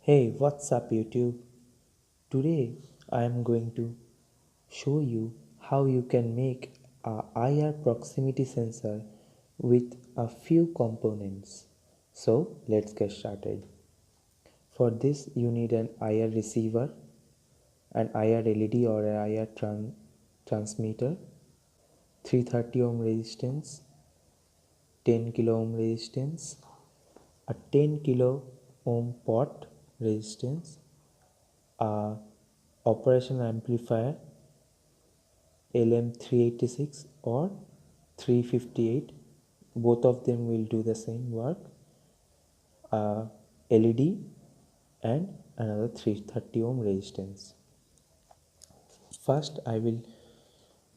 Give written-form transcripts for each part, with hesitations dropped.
Hey, what's up YouTube? Today I am going to show you how you can make a IR proximity sensor with a few components. So let's get started. For this you need an IR receiver, an IR LED or an IR transmitter, 330 ohm resistance, 10 kilo ohm resistance, a 10 kilo ohm pot resistance, a operational amplifier LM386 or 358, both of them will do the same work, a LED and another 330 ohm resistance. First I will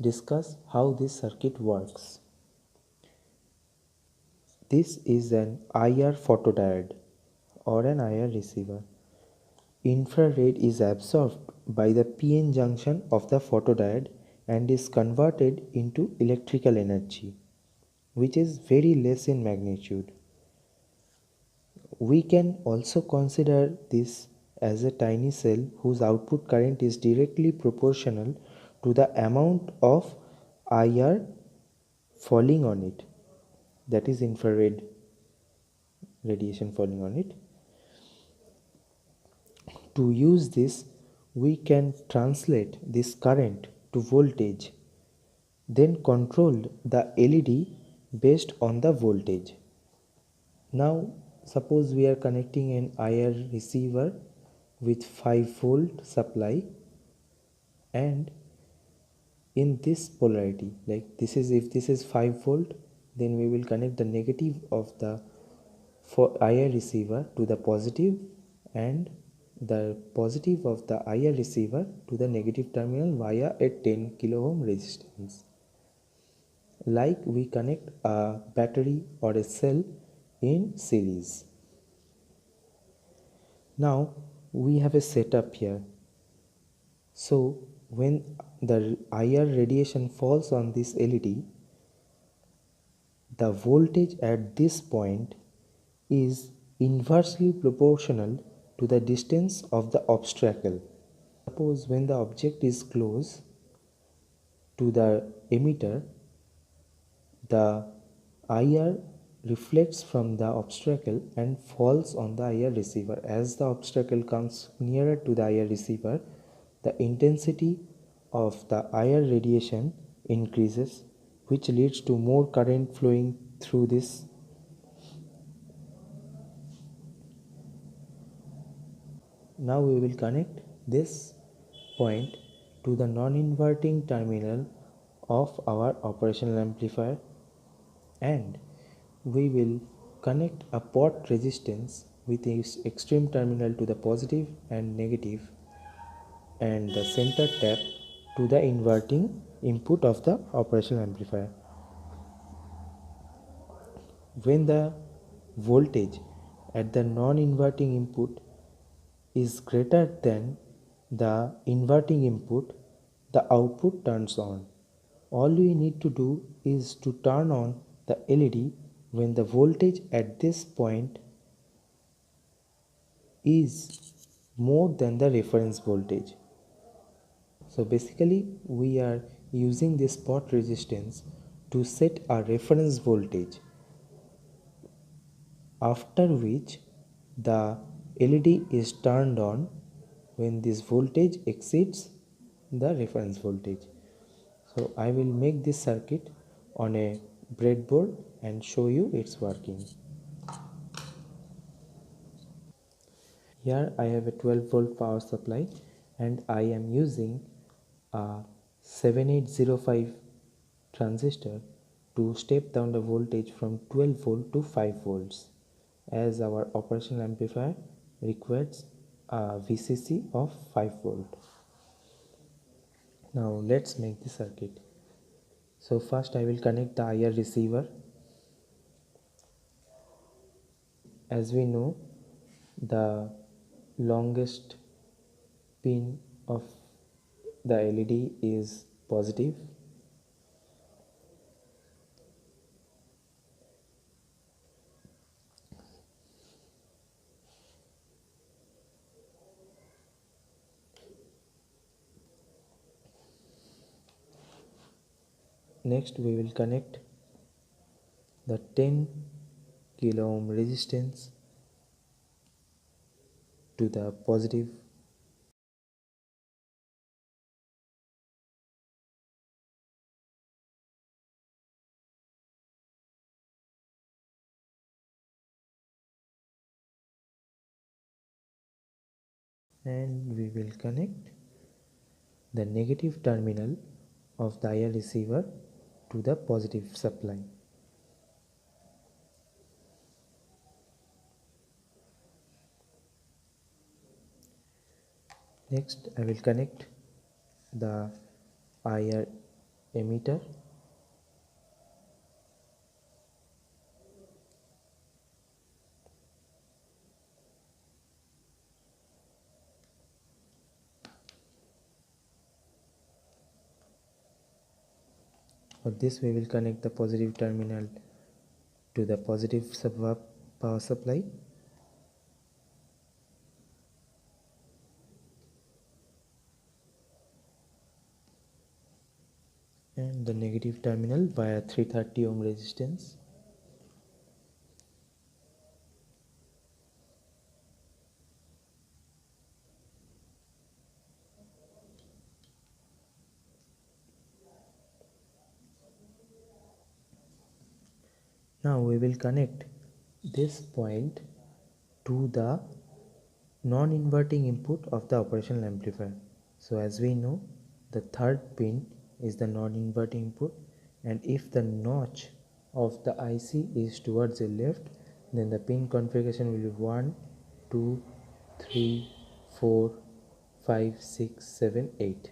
discuss how this circuit works. This is an IR photodiode or an IR receiver. Infrared is absorbed by the PN junction of the photodiode and is converted into electrical energy, which is very less in magnitude. We can also consider this as a tiny cell whose output current is directly proportional to the amount of IR falling on it, that is infrared radiation falling on it. To use this, we can translate this current to voltage, then control the LED based on the voltage. Now suppose we are connecting an IR receiver with 5-volt supply, and in this polarity, like this is, if this is 5-volt, then we will connect the negative of the IR receiver to the positive and the positive of the IR receiver to the negative terminal via a 10 kilo ohm resistance, like we connect a battery or a cell in series. Now we have a setup here. So when the IR radiation falls on this LED, the voltage at this point is inversely proportional to the distance of the obstacle. Suppose when the object is close to the emitter, the IR reflects from the obstacle and falls on the IR receiver. As the obstacle comes nearer to the IR receiver, the intensity of the IR radiation increases, which leads to more current flowing through this. Now we will connect this point to the non-inverting terminal of our operational amplifier, and we will connect a pot resistance with its extreme terminal to the positive and negative, and the center tap to the inverting input of the operational amplifier. When the voltage at the non-inverting input is greater than the inverting input, the output turns on. All we need to do is to turn on the LED when the voltage at this point is more than the reference voltage. So basically we are using this pot resistance to set a reference voltage, after which the LED is turned on when this voltage exceeds the reference voltage. So I will make this circuit on a breadboard and show you it's working. Here I have a 12-volt power supply and I am using a 7805 transistor to step down the voltage from 12 volt to 5 volts, as our operational amplifier requires a VCC of 5 volt. Now let's make the circuit. So first I will connect the IR receiver. As we know, the longest pin of the LED is positive. Next we will connect the 10 kilo ohm resistance to the positive, and we will connect the negative terminal of the IR receiver to the positive supply. Next I will connect the IR emitter, for this we will connect the positive terminal to the positive power supply, and the negative terminal via 330 ohm resistance. Now we will connect this point to the non-inverting input of the operational amplifier. So as we know, the third pin is the non-inverting input, and if the notch of the IC is towards the left, then the pin configuration will be 1, 2, 3, 4, 5, 6, 7, 8.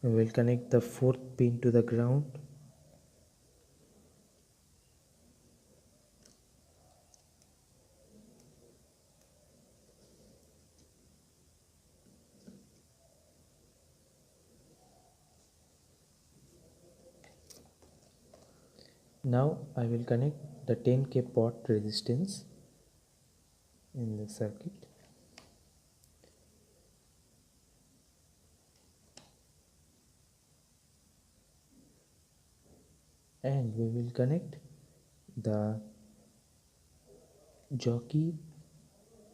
We will connect the fourth pin to the ground, now I will connect the 10k pot resistance in the circuit, and we will connect the jockey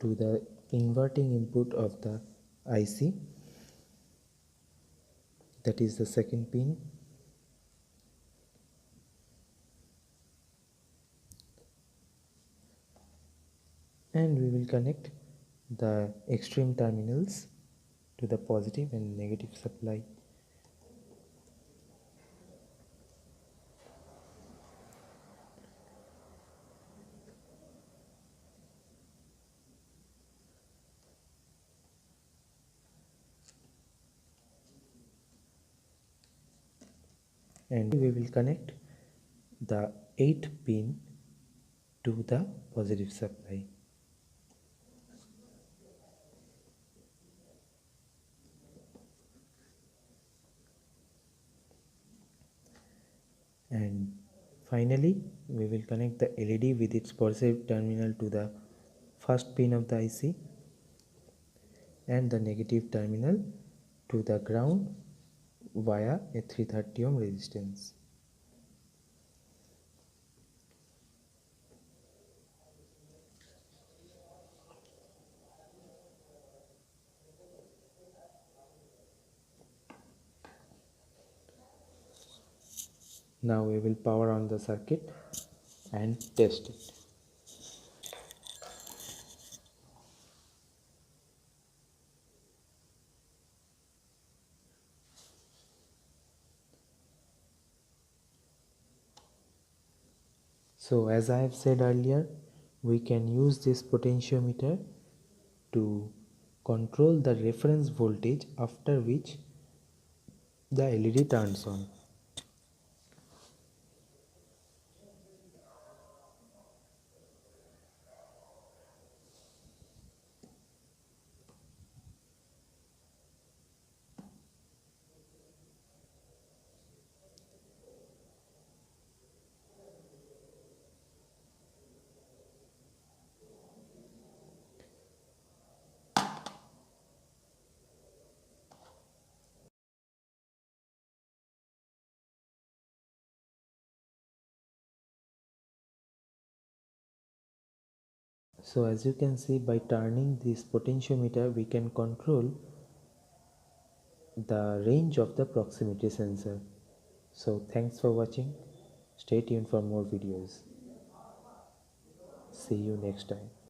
to the inverting input of the IC, that is the second pin, and we will connect the extreme terminals to the positive and negative supply. And we will connect the 8th pin to the positive supply. And finally we will connect the LED with its positive terminal to the first pin of the IC and the negative terminal to the ground via a 330 ohm resistance. Now we will power on the circuit and test it. So as I have said earlier, we can use this potentiometer to control the reference voltage after which the LED turns on. So as you can see, by turning this potentiometer we can control the range of the proximity sensor. So thanks for watching. Stay tuned for more videos. See you next time.